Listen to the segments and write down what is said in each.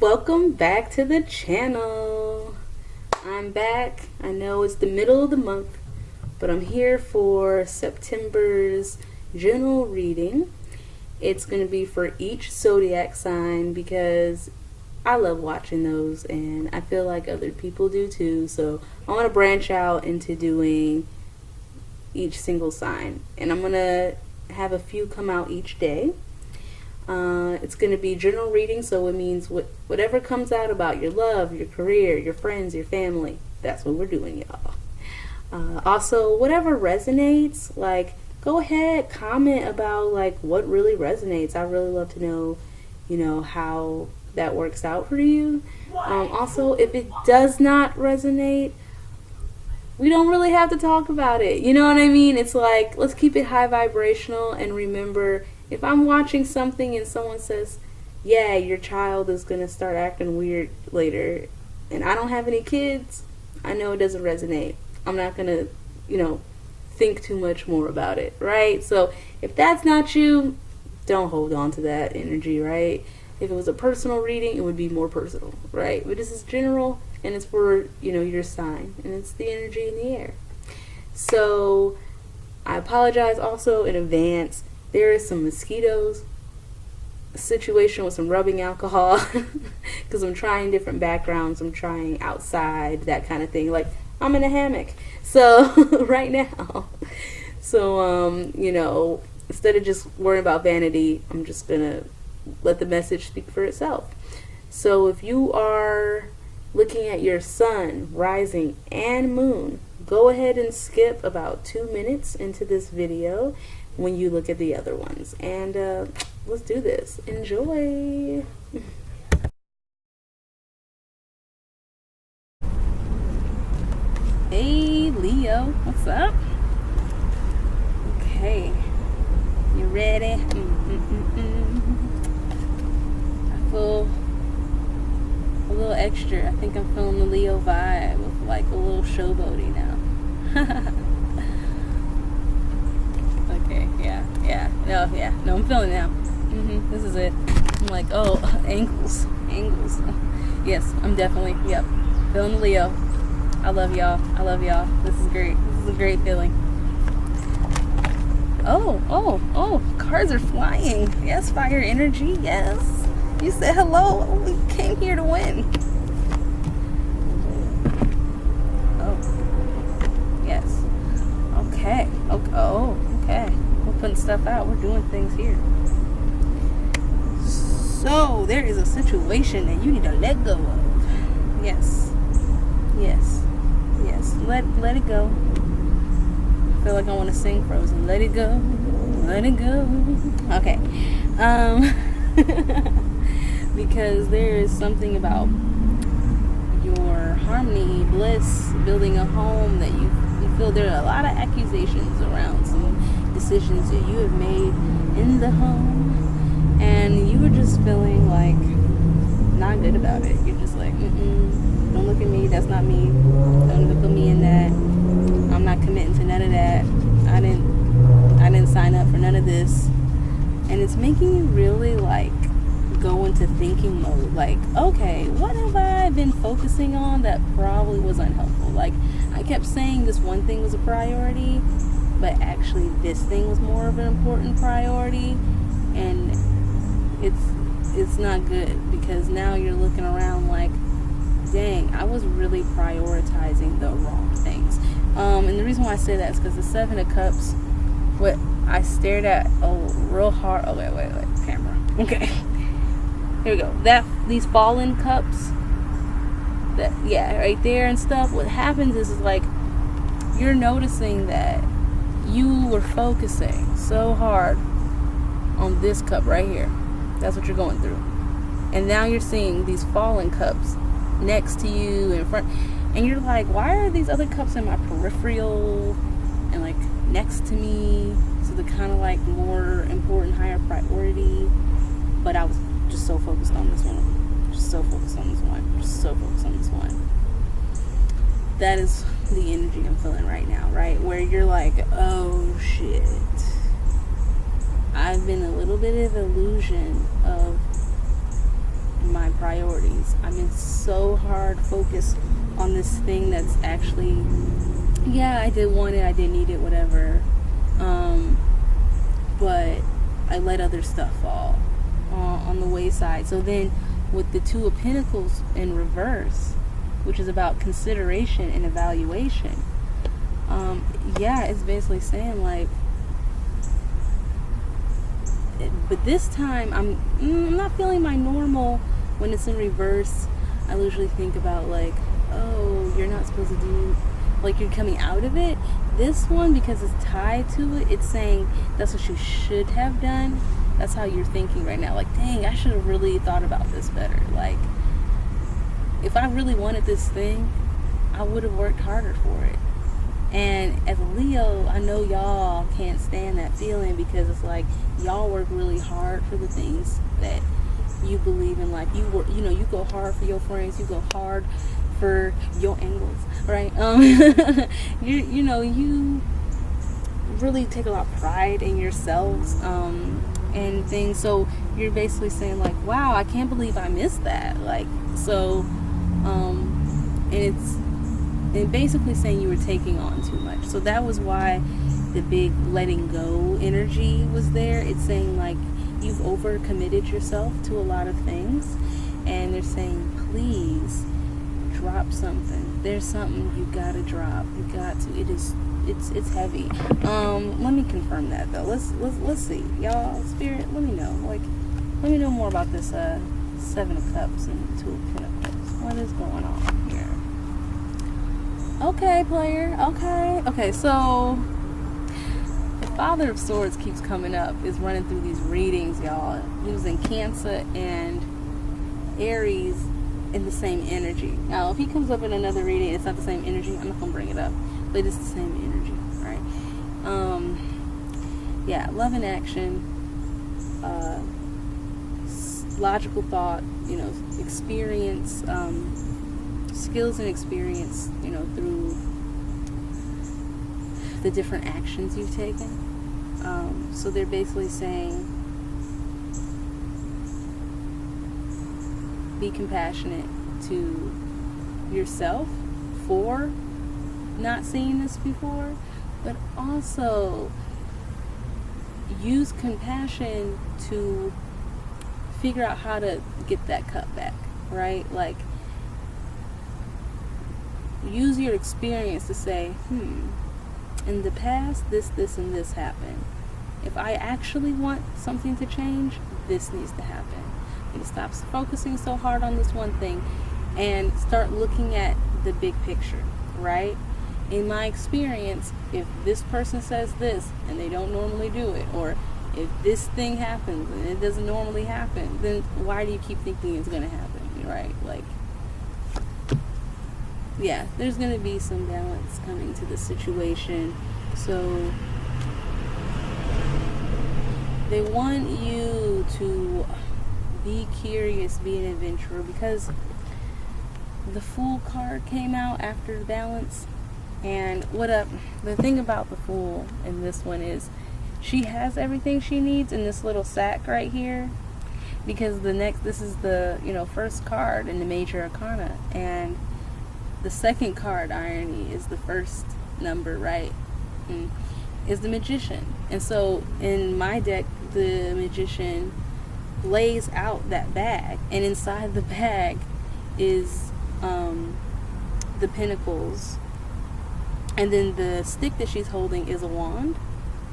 welcome back to the channel. I'm back. I know it's the middle of the month, but I'm here for September's general reading. It's going to be for each zodiac sign because I love watching those and I feel like other people do too. So I want to branch out into doing each single sign, and I'm going to have a few come out each day. It's going to be general reading, so it means whatever comes out about your love, your career, your friends, your family, that's what we're doing, y'all. Also, whatever resonates, like, go ahead, comment about, like, what really resonates. I really love to know, how that works out for you. Also, if it does not resonate, we don't really have to talk about it. You know what I mean? It's like, let's keep it high vibrational, and remember, if I'm watching something and someone says, yeah, your child is going to start acting weird later, and I don't have any kids, I know it doesn't resonate. I'm not going to, think too much more about it, right? So if that's not you, don't hold on to that energy, right? If it was a personal reading, it would be more personal, right? But this is general, and it's for, your sign, and it's the energy in the air. So I apologize also in advance. There is some mosquitoes, a situation with some rubbing alcohol, because I'm trying different backgrounds. I'm trying outside, that kind of thing. Like, I'm in a hammock, so right now. So, instead of just worrying about vanity, I'm just going to let the message speak for itself. So if you are looking at your sun, rising, and moon, go ahead and skip about 2 minutes into this video when you look at the other ones, and let's do this. Enjoy. Hey Leo, what's up? Okay, you ready? I feel a little extra. I think I'm feeling the Leo vibe with like a little showboaty now. Okay, no, I'm feeling it now. This is it. I'm like, oh, angles. Yes, I'm definitely, feeling the Leo. I love y'all. This is great. This is a great feeling. Oh, cards are flying. Yes, fire energy, yes. You said hello. We came here to win. Oh, yes. Okay. Okay. We're putting stuff out. We're doing things here. So there is a situation that you need to let go of. Yes. Let it go. I feel like I want to sing Frozen. Let it go. Okay. Because there is something about your harmony, bliss, building a home that you feel there are a lot of accusations around some decisions that you have made in the home, and you were just feeling like not good about it. You're just like, don't look at me, that's not me, don't look at me in that, I'm not committing to none of that, I didn't sign up for none of this. And it's making you really like go into thinking mode, like, okay, what have I been focusing on that probably was unhelpful? Like, I kept saying this one thing was a priority, but actually this thing was more of an important priority, and it's not good, because now you're looking around like, dang, I was really prioritizing the wrong things. And the reason why I say that is because the Seven of Cups, what I stared at real hard. Oh, wait, camera. Okay. Here we go. These fallen cups, right there and stuff. What happens is like, you're noticing that you were focusing so hard on this cup right here. That's what you're going through. And now you're seeing these fallen cups next to you in front, and you're like, why are these other cups in my peripheral and like next to me? So they're kind of like more important, higher priority, but I was just so focused on this one. That is the energy I'm feeling right now, right? Where you're like, oh shit, I've been a little bit of illusion of my priorities. because I've been so hard focused on this thing that's actually, yeah, I did want it, I did need it, whatever. But I let other stuff fall on the wayside. So then with the Two of Pentacles in reverse, which is about consideration and evaluation, yeah, it's basically saying like, but this time I'm not feeling my normal. When it's in reverse, I usually think about like, oh, you're not supposed to do, like you're coming out of it. This one, because it's tied to it, it's saying that's what you should have done. That's how you're thinking right now. Like, dang, I should have really thought about this better. Like, if I really wanted this thing, I would have worked harder for it. And as a Leo, I know y'all can't stand that feeling, because it's like y'all work really hard for the things that you believe in life. You work, you go hard for your friends, you go hard for your angles, right? You really take a lot of pride in yourselves and things. So you're basically saying like, wow, I can't believe I missed that. Like, so and it's basically saying you were taking on too much. So that was why the big letting go energy was there. It's saying like you've overcommitted yourself to a lot of things, and they're saying please drop something. There's something you gotta drop. You got to. It's heavy. Let me confirm that though. Let's see, y'all. Spirit, let me know. Like, let me know more about this Seven of Cups and Two of Pentacles. What is going on here? Okay, player. Okay. So the Father of Swords keeps coming up. Is running through these readings, y'all, using Cancer and Aries in the same energy. Now, if he comes up in another reading, it's not the same energy, I'm not gonna bring it up, but it's the same energy, right? Yeah, love in action, logical thought, experience, skills and experience, through the different actions you've taken. So they're basically saying, be compassionate to yourself for not seeing this before, but also use compassion to figure out how to get that cup back, right? Like, use your experience to say, in the past, this, and this happened. If I actually want something to change, this needs to happen. And stop focusing so hard on this one thing and start looking at the big picture, right? In my experience, if this person says this and they don't normally do it, or if this thing happens and it doesn't normally happen, then why do you keep thinking it's going to happen, right? Like, yeah, there's going to be some balance coming to the situation. So they want you to be curious, be an adventurer, because the Fool card came out after the balance. And the thing about the Fool in this one is she has everything she needs in this little sack right here, because this is the first card in the major arcana, and the second card, irony, is the first number, right? Is the Magician. And so in my deck, the Magician lays out that bag, and inside the bag is the Pentacles, and then the stick that she's holding is a wand,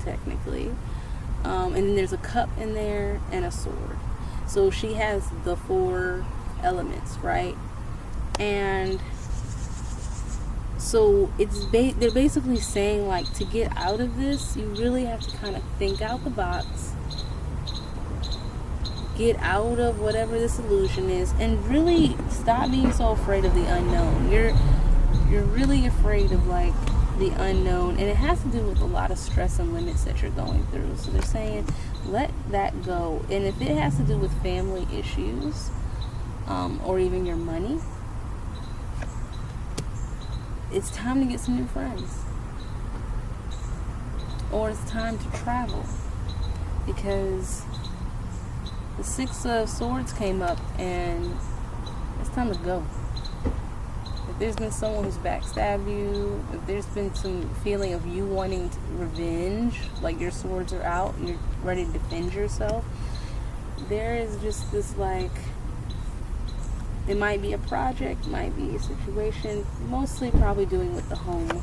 technically, and then there's a cup in there and a sword. So she has the 4 elements, right? And so they're basically saying, like, to get out of this, you really have to kind of think out the box, get out of whatever this illusion is, and really stop being so afraid of the unknown. You're really afraid of, like, the unknown, and it has to do with a lot of stress and limits that you're going through. So they're saying, let that go. And if it has to do with family issues, or even your money, it's time to get some new friends, or it's time to travel, because the 6 of Swords came up, and it's time to go. If there's been someone who's backstabbed you, if there's been some feeling of you wanting revenge, like your swords are out, you're ready to defend yourself, there is just this, like, it might be a project, might be a situation, mostly probably doing with the home.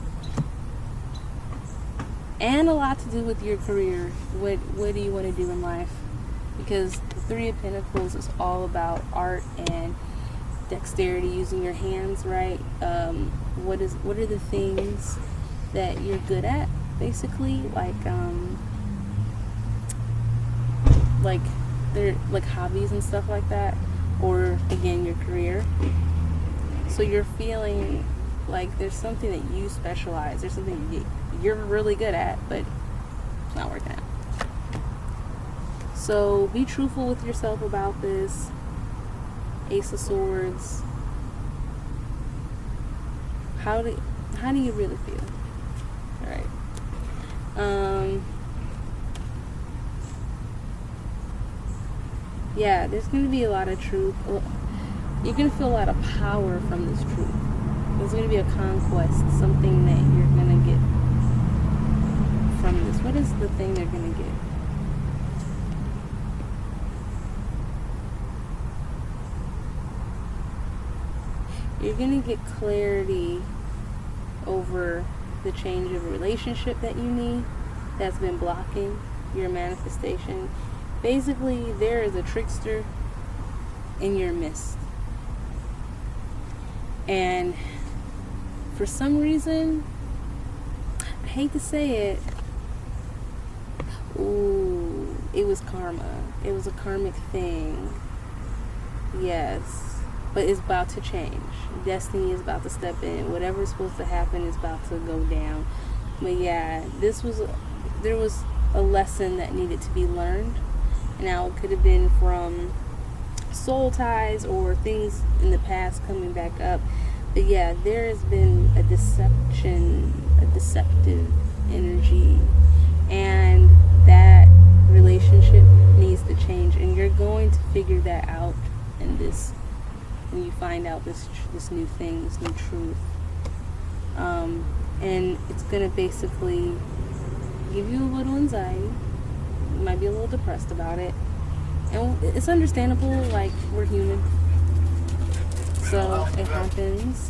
And a lot to do with your career. What do you want to do in life? Because the Three of Pentacles is all about art and dexterity, using your hands, right? What are the things that you're good at, basically? Like they're like hobbies and stuff like that, or again your career. So you're feeling like there's something that you specialize, there's something you're really good at, but it's not working out. So be truthful with yourself about this. Ace of Swords. How do you really feel? Alright. Yeah, there's going to be a lot of truth. You're going to feel a lot of power from this truth. There's going to be a conquest, something that you're going to get from this. What is the thing they're going to get? You're going to get clarity over the change of a relationship that you need that's been blocking your manifestation. Basically, there is a trickster in your midst. And for some reason, I hate to say it, it was karma. It was a karmic thing. Yes. But it's about to change. Destiny is about to step in. Whatever's supposed to happen is about to go down. But yeah, there was a lesson that needed to be learned. Now, it could have been from soul ties or things in the past coming back up. But yeah, there has been a deceptive energy. And that relationship needs to change. And you're going to figure that out in this, when you find out this new thing, this new truth. And it's going to basically give you a little anxiety. You might be a little depressed about it. And it's understandable, like, we're human. So it happens.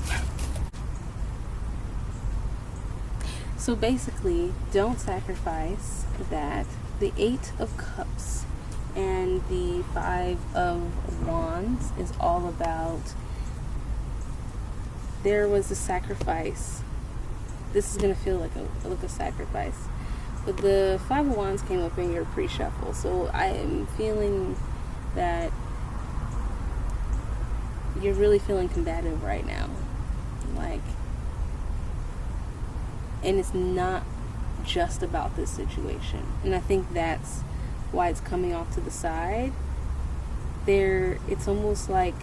So basically, don't sacrifice that. The 8 of Cups and the 5 of Wands is all about, there was a sacrifice. This is going to feel like a sacrifice. But the 5 of Wands came up in your pre-shuffle. So I am feeling that you're really feeling combative right now. Like, and it's not just about this situation. And I think that's why it's coming off to the side. It's almost like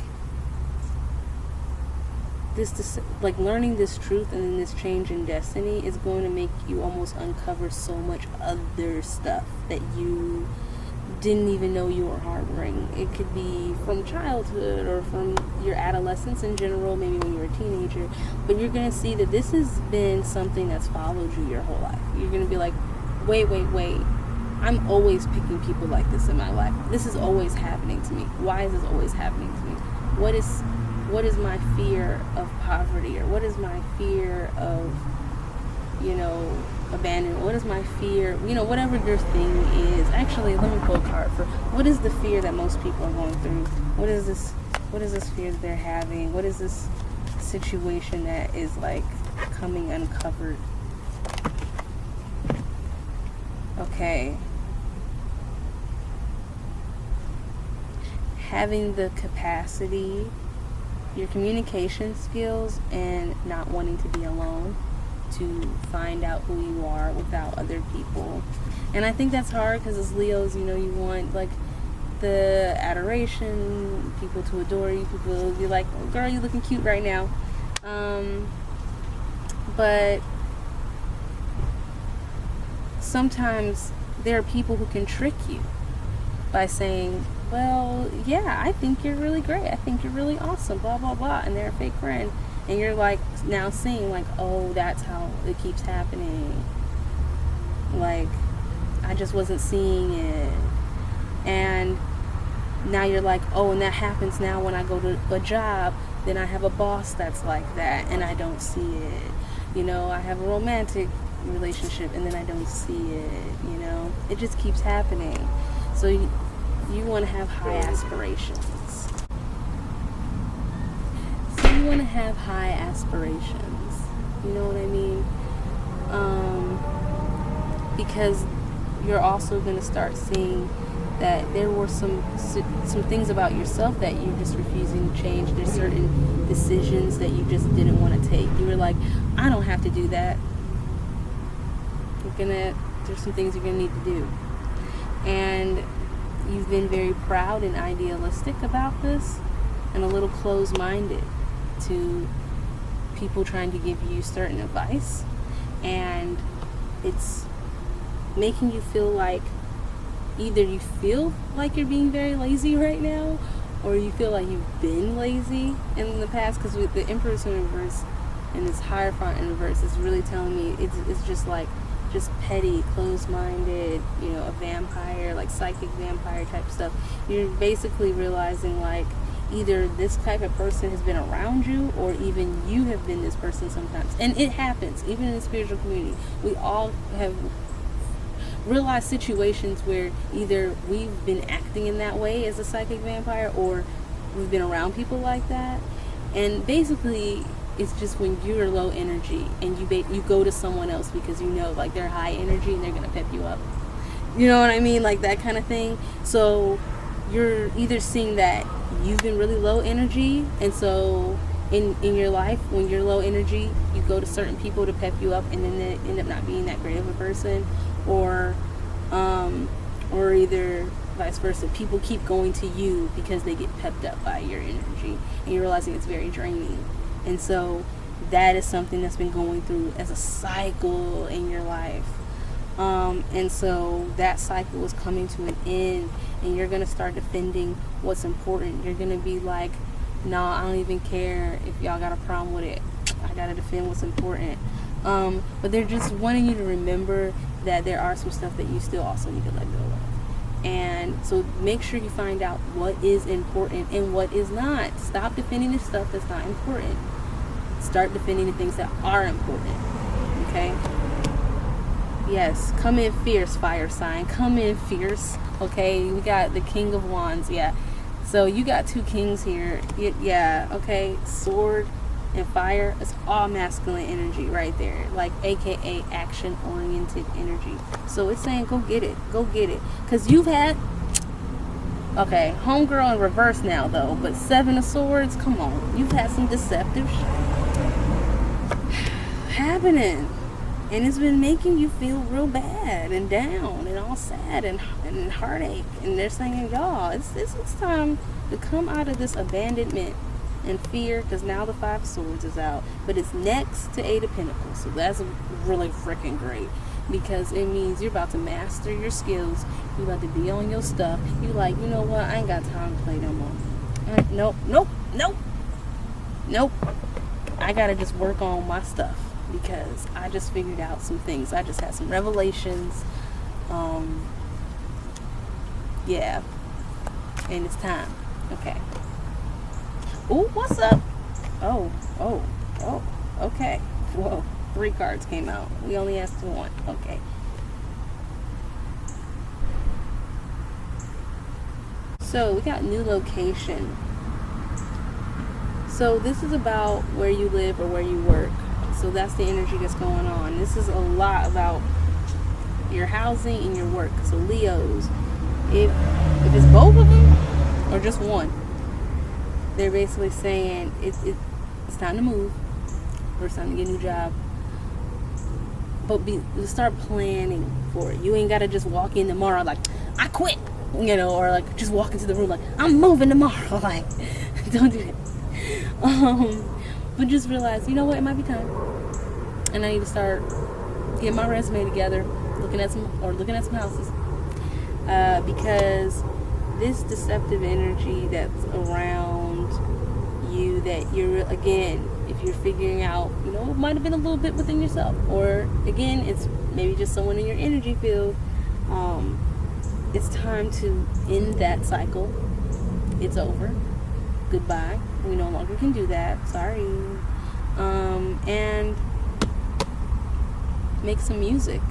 this, like, learning this truth and then this change in destiny is going to make you almost uncover so much other stuff that you didn't even know you were harboring. It could be from childhood or from your adolescence in general, maybe when you were a teenager. But you're going to see that this has been something that's followed you your whole life. You're going to be like, wait. I'm always picking people like this in my life. This is always happening to me. Why is this always happening to me? What is my fear of poverty? Or what is my fear of, abandonment? What is my fear? Whatever your thing is. Actually, let me pull a card for what is the fear that most people are going through? What is this fear that they're having? What is this situation that is, like, coming uncovered? Okay. Having the capacity, your communication skills, and not wanting to be alone to find out who you are without other people. And I think that's hard because as Leos, you want, like, the adoration, people to adore you, people to be like, oh, girl, you looking cute right now. But sometimes there are people who can trick you by saying, well, yeah, I think you're really great. I think you're really awesome, blah, blah, blah. And they're a fake friend. And you're like now seeing like, oh, that's how it keeps happening. Like, I just wasn't seeing it. And now you're like, oh, and that happens now when I go to a job. Then I have a boss that's like that, and I don't see it. You know, I have a romantic relationship, and then I don't see it. You know, it just keeps happening. So you want to have high aspirations. So you want to have high aspirations. You know what I mean? Because you're also going to start seeing that there were some things about yourself that you're just refusing to change. There's certain decisions that you just didn't want to take. You were like, I don't have to do that. There's some things you're gonna need to do. And you've been very proud and idealistic about this, and a little closed-minded to people trying to give you certain advice, and it's making you feel like either you feel like you're being very lazy right now, or you feel like you've been lazy in the past, because with the Emperor's in reverse and this Hierophant in reverse, it's really telling me it's just like just petty, closed-minded, you know, a vampire, like psychic vampire type stuff. You're basically realizing like either this type of person has been around you, or even you have been this person sometimes. And it happens, even in the spiritual community. We all have realized situations where either we've been acting in that way as a psychic vampire, or we've been around people like that. And basically it's just when you're low energy and you go to someone else because you know like they're high energy and they're gonna pep you up, you know what I mean, like that kind of thing. So you're either seeing that you've been really low energy, and so in your life when you're low energy you go to certain people to pep you up, and then they end up not being that great of a person, or either vice versa, people keep going to you because they get pepped up by your energy, and you're realizing it's very draining. And so that is something that's been going through as a cycle in your life, and so that cycle is coming to an end, and you're going to start defending what's important. You're going to be like, nah, I don't even care if y'all got a problem with it, I gotta defend what's important. But they're just wanting you to remember that there are some stuff that you still also need to let go of. And so make sure you find out what is important and what is not. Stop defending the stuff that's not important. Start defending the things that are important. Okay? Yes, come in fierce, fire sign. Come in fierce. Okay, we got the King of Wands. Yeah. So you got two kings here. Yeah, okay. Sword and fire. It's all masculine energy right there. Like, aka action-oriented energy. So it's saying go get it. Go get it. Because you've had... Okay, homegirl in reverse now, though. But Seven of Swords, come on. You've had some deceptive happening. And it's been making you feel real bad and down and all sad and heartache. And they're saying, y'all, it's time to come out of this abandonment and fear, because now the Five of Swords is out. But it's next to Eight of Pentacles. So that's really freaking great, because it means you're about to master your skills. You're about to be on your stuff. You like, you know what? I ain't got time to play no more. Nope. I gotta just work on my stuff, because I just figured out some things. I just had some revelations. Yeah. And it's time. Okay. Ooh, what's up? Oh. Okay. Whoa. 3 cards came out. We only asked for 1. Okay. So we got new location. So this is about where you live or where you work. So that's the energy that's going on. This is a lot about your housing and your work. So Leos, if it's both of them or just one, they're basically saying it's time to move, or it's time to get a new job. But start planning for it. You ain't gotta just walk in tomorrow like, I quit, you know, or like just walk into the room like, I'm moving tomorrow. Like, don't do that. But just realize, you know what, it might be time, and I need to start getting my resume together, looking at some houses, because this deceptive energy that's around you, that you're, again, if you're figuring out, you know, it might have been a little bit within yourself, or again, it's maybe just someone in your energy field. It's time to end that cycle. It's over. Goodbye. We no longer can do that. Sorry. And make some music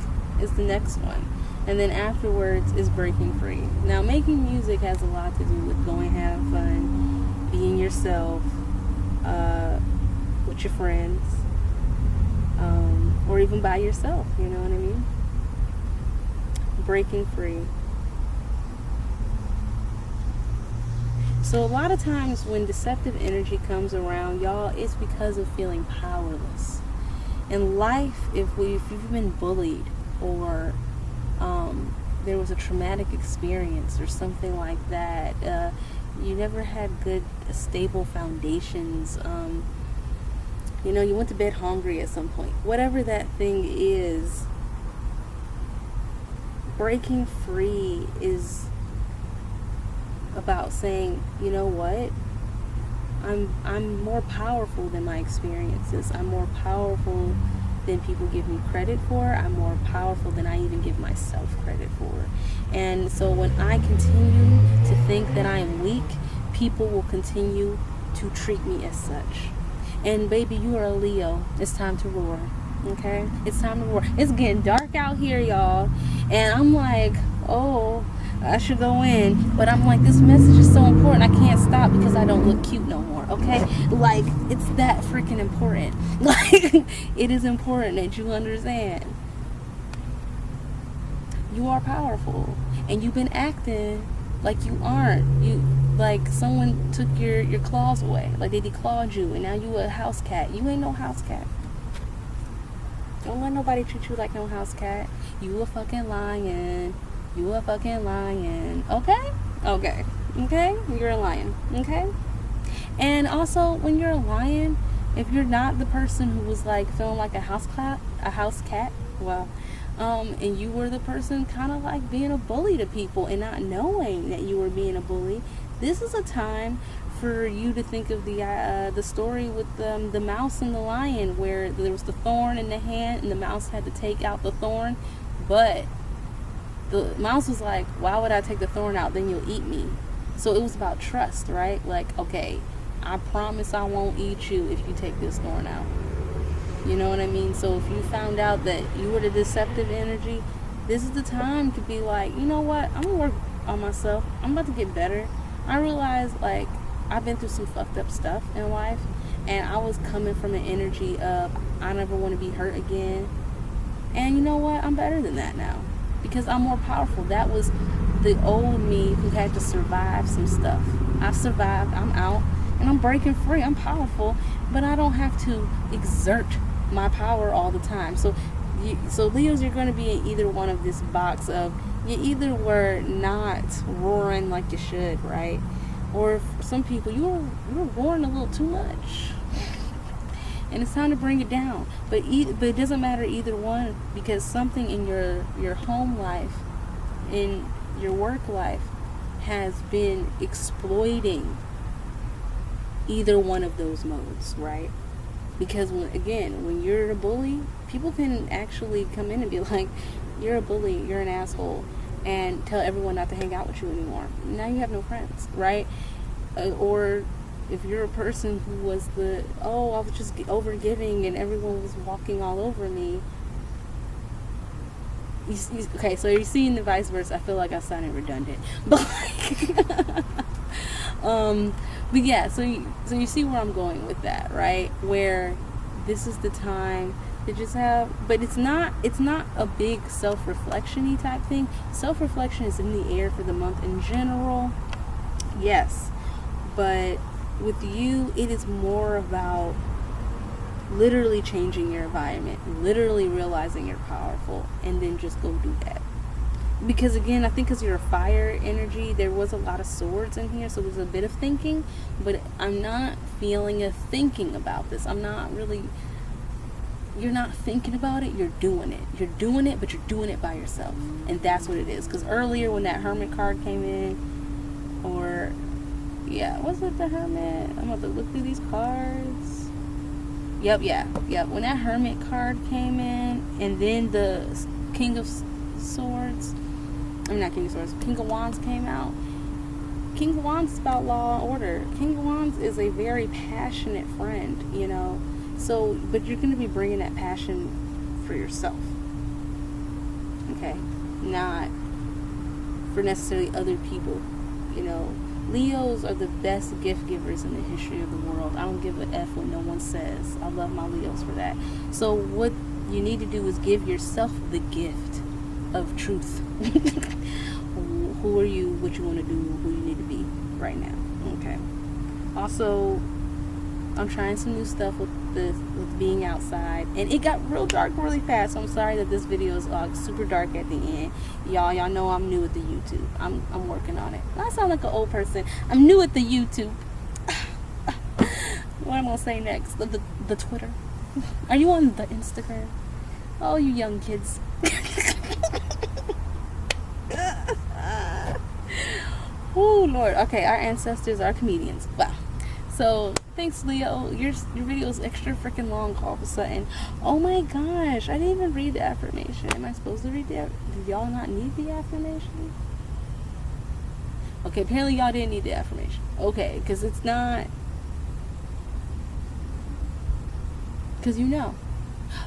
is the next one. And then afterwards is breaking free. Now, making music has a lot to do with going, having fun, being yourself, with your friends, or even by yourself, you know what I mean? Breaking free. So a lot of times when deceptive energy comes around, y'all, it's because of feeling powerless. In life, if you've been bullied, or there was a traumatic experience or something like that, you never had good, stable foundations, you know, you went to bed hungry at some point, whatever that thing is, breaking free is about saying, you know what, I'm more powerful than my experiences. I'm more powerful than people give me credit for. I'm more powerful than I even give myself credit for. And so when I continue to think that I am weak, people will continue to treat me as such. And baby, you are a Leo. It's time to roar. Okay? It's time to roar. It's getting dark out here, y'all. And I'm like, oh, I should go in, but I'm like, this message is so important, I can't stop because I don't look cute no more, okay? Like, it's that freaking important. Like, it is important that you understand. You are powerful, and you've been acting like you aren't. You, like, someone took your claws away, like they declawed you, and now you a house cat. You ain't no house cat. Don't let nobody treat you like no house cat. You a fucking lion. You a fucking lion. Okay? Okay. Okay? You're a lion. Okay? And also, when you're a lion, if you're not the person who was like feeling like a house cat, well, and you were the person kind of like being a bully to people and not knowing that you were being a bully, this is a time for you to think of the story with the mouse and the lion, where there was the thorn in the hand and the mouse had to take out the thorn, but the mouse was like, why would I take the thorn out? Then you'll eat me. So it was about trust, right? Like, okay, I promise I won't eat you if you take this thorn out. You know what I mean? So if you found out that you were the deceptive energy, this is the time to be like, you know what? I'm going to work on myself. I'm about to get better. I realized, like, I've been through some fucked up stuff in life, and I was coming from an energy of, I never want to be hurt again. And you know what? I'm better than that now, because I'm more powerful. That was the old me who had to survive some stuff. I've survived. I'm out, and I'm breaking free. I'm powerful, but I don't have to exert my power all the time. So Leos, you're going to be in either one of this box of, you either were not roaring like you should, right? Or for some people, you were roaring a little too much. And it's time to bring it down. But it doesn't matter either one, because something in your home life, in your work life, has been exploiting either one of those modes, right? Because when you're a bully, people can actually come in and be like, you're a bully, you're an asshole, and tell everyone not to hang out with you anymore. Now you have no friends, right? Or if you're a person who was I was just overgiving and everyone was walking all over me. Okay, so you're seeing the vice versa. I feel like I sounded redundant. But but yeah, so you see where I'm going with that, right? Where this is the time to just have, but it's not a big self-reflection-y type thing. Self-reflection is in the air for the month in general, yes, but with you, it is more about literally changing your environment, literally realizing you're powerful, and then just go do that. Because again, I think because you're a fire energy, there was a lot of swords in here, so there's a bit of thinking, but I'm not feeling a thinking about this. You're not thinking about it, you're doing it. You're doing it, but you're doing it by yourself. And that's what it is. Because earlier when that Hermit card came in, Or, yeah, was it the Hermit? I'm about to look through these cards. Yep. When that Hermit card came in, and then the King of Swords, not King of Swords, King of Wands came out. King of Wands is about law and order. King of Wands is a very passionate friend, you know. So, but you're going to be bringing that passion for yourself. Okay? Not for necessarily other people, you know. Leos are the best gift givers in the history of the world. I don't give a F what no one says. I love my Leos for that. So what you need to do is give yourself the gift of truth. Who are you, what you want to do, who you need to be right now. Okay. Also, I'm trying some new stuff with being outside, and it got real dark really fast. So I'm sorry that this video is super dark at the end. Y'all know I'm new at the YouTube. I'm working on it. I sound like an old person. I'm new at the YouTube. What am I gonna say next? The Twitter. Are you on the Instagram? Oh, you young kids. Oh Lord. Okay, our ancestors are comedians. Wow. So thanks, Leo. Your video is extra freaking long all of a sudden. Oh my gosh, I didn't even read the affirmation. Am I supposed to read that? Did y'all not need the affirmation? Okay, apparently y'all didn't need the affirmation. Okay, because it's not. Because you know.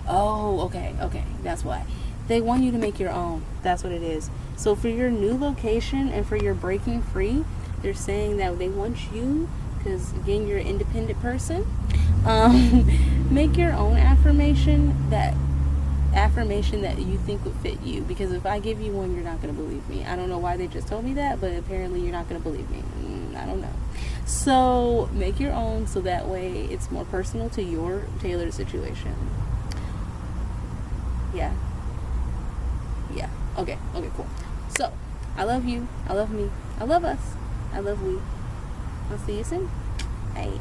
Oh, okay. That's why. They want you to make your own. That's what it is. So for your new location and for your breaking free, they're saying that they want you, because again, you're an independent person, make your own affirmation that you think would fit you. Because if I give you one, you're not going to believe me. I don't know why they just told me that, but apparently you're not going to believe me. I don't know. So make your own, so that way it's more personal to your tailored situation. Yeah. Okay, cool. So I love you, I love me, I love us, I love we. I'll see you soon. Bye.